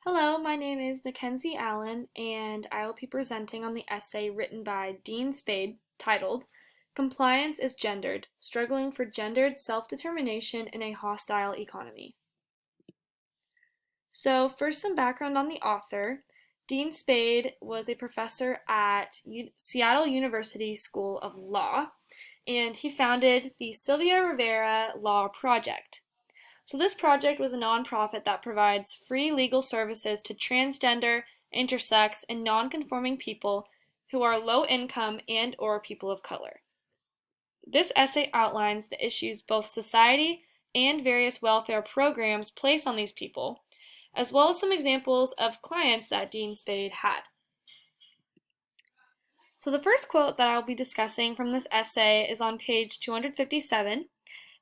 Hello, my name is Mackenzie Allen, and I will be presenting on the essay written by Dean Spade titled Compliance is Gendered, Struggling for Gendered Self-Determination in a Hostile Economy. So first, some background on the author. Dean Spade was a professor at Seattle University School of Law, and he founded the Sylvia Rivera Law Project. So this project was a nonprofit that provides free legal services to transgender, intersex, and non-conforming people who are low income and/or people of color. This essay outlines the issues both society and various welfare programs place on these people, as well as some examples of clients that Dean Spade had. So the first quote that I'll be discussing from this essay is on page 257,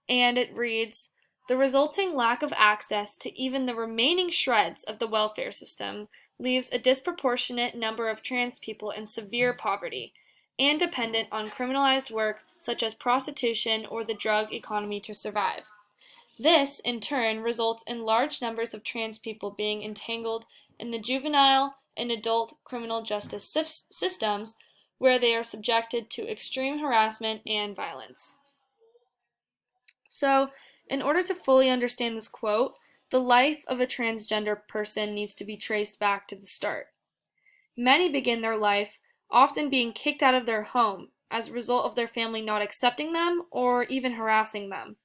and it reads, "The resulting lack of access to even the remaining shreds of the welfare system leaves a disproportionate number of trans people in severe poverty and dependent on criminalized work such as prostitution or the drug economy to survive. This, in turn, results in large numbers of trans people being entangled in the juvenile and adult criminal justice systems where they are subjected to extreme harassment and violence." So, in order to fully understand this quote, the life of a transgender person needs to be traced back to the start. Many begin their life often being kicked out of their home as a result of their family not accepting them or even harassing them.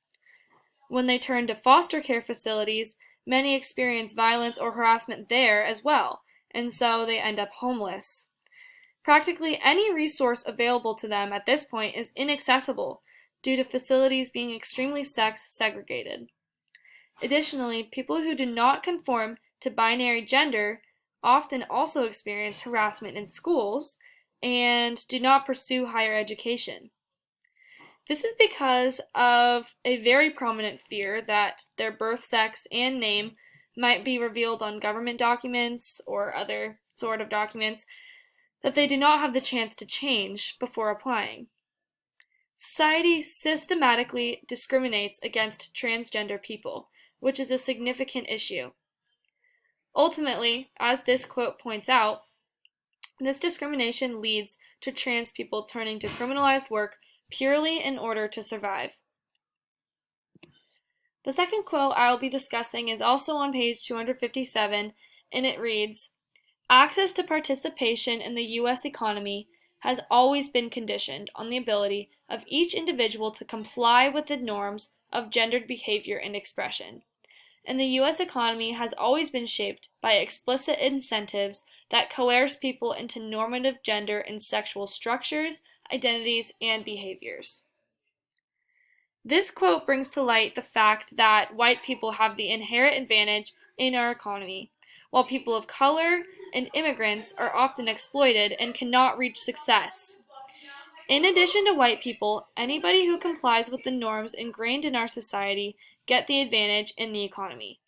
When they turn to foster care facilities, many experience violence or harassment there as well, and so they end up homeless. Practically any resource available to them at this point is inaccessible due to facilities being extremely sex segregated. Additionally, people who do not conform to binary gender often also experience harassment in schools and do not pursue higher education. This is because of a very prominent fear that their birth sex and name might be revealed on government documents or other sort of documents that they do not have the chance to change before applying. Society systematically discriminates against transgender people, which is a significant issue. Ultimately, as this quote points out, this discrimination leads to trans people turning to criminalized work purely in order to survive. The second quote I will be discussing is also on page 257, and it reads, "Access to participation in the U.S. economy has always been conditioned on the ability of each individual to comply with the norms of gendered behavior and expression. And the U.S. economy has always been shaped by explicit incentives that coerce people into normative gender and sexual structures, identities, and behaviors." This quote brings to light the fact that white people have the inherent advantage in our economy, while people of color and immigrants are often exploited and cannot reach success. In addition to white people, anybody who complies with the norms ingrained in our society get the advantage in the economy.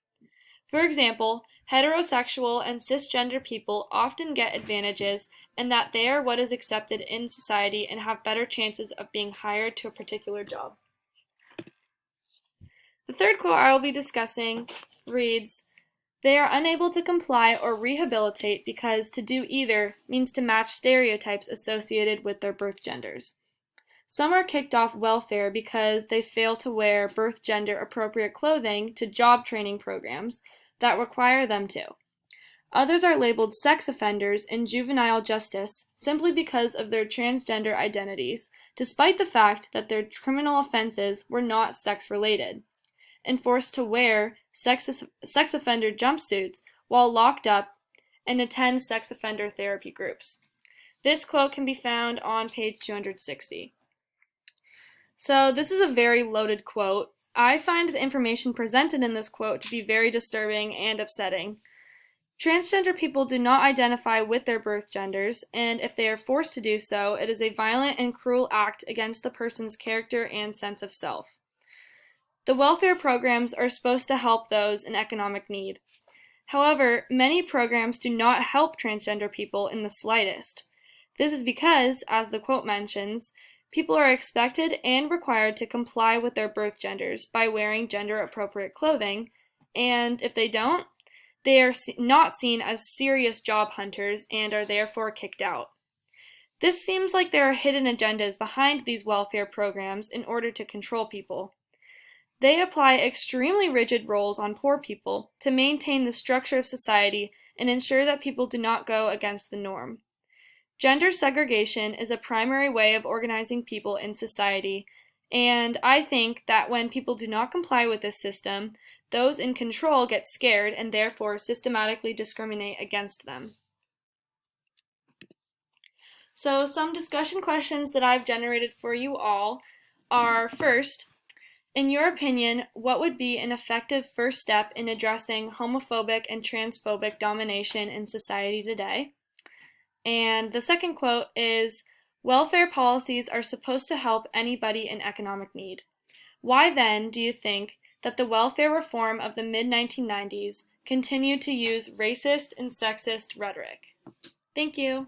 For example, heterosexual and cisgender people often get advantages in that they are what is accepted in society and have better chances of being hired to a particular job. The third quote I will be discussing reads, "They are unable to comply or rehabilitate because to do either means to match stereotypes associated with their birth genders. Some are kicked off welfare because they fail to wear birth gender appropriate clothing to job training programs that require them to. Others are labeled sex offenders in juvenile justice simply because of their transgender identities, despite the fact that their criminal offenses were not sex-related, and forced to wear sex offender jumpsuits while locked up and attend sex offender therapy groups." This quote can be found on page 260. So this is a very loaded quote. I find the information presented in this quote to be very disturbing and upsetting. Transgender people do not identify with their birth genders, and if they are forced to do so, it is a violent and cruel act against the person's character and sense of self. The welfare programs are supposed to help those in economic need. However, many programs do not help transgender people in the slightest. This is because, as the quote mentions, people are expected and required to comply with their birth genders by wearing gender-appropriate clothing, and if they don't, They are not seen as serious job hunters and are therefore kicked out. This seems like there are hidden agendas behind these welfare programs in order to control people. They apply extremely rigid roles on poor people to maintain the structure of society and ensure that people do not go against the norm. Gender segregation is a primary way of organizing people in society, and I think that when people do not comply with this system, those in control get scared and therefore systematically discriminate against them. So some discussion questions that I've generated for you all are, first, in your opinion, what would be an effective first step in addressing homophobic and transphobic domination in society today? And the second quote is, welfare policies are supposed to help anybody in economic need. Why then do you think that the welfare reform of the mid-1990s continued to use racist and sexist rhetoric? Thank you.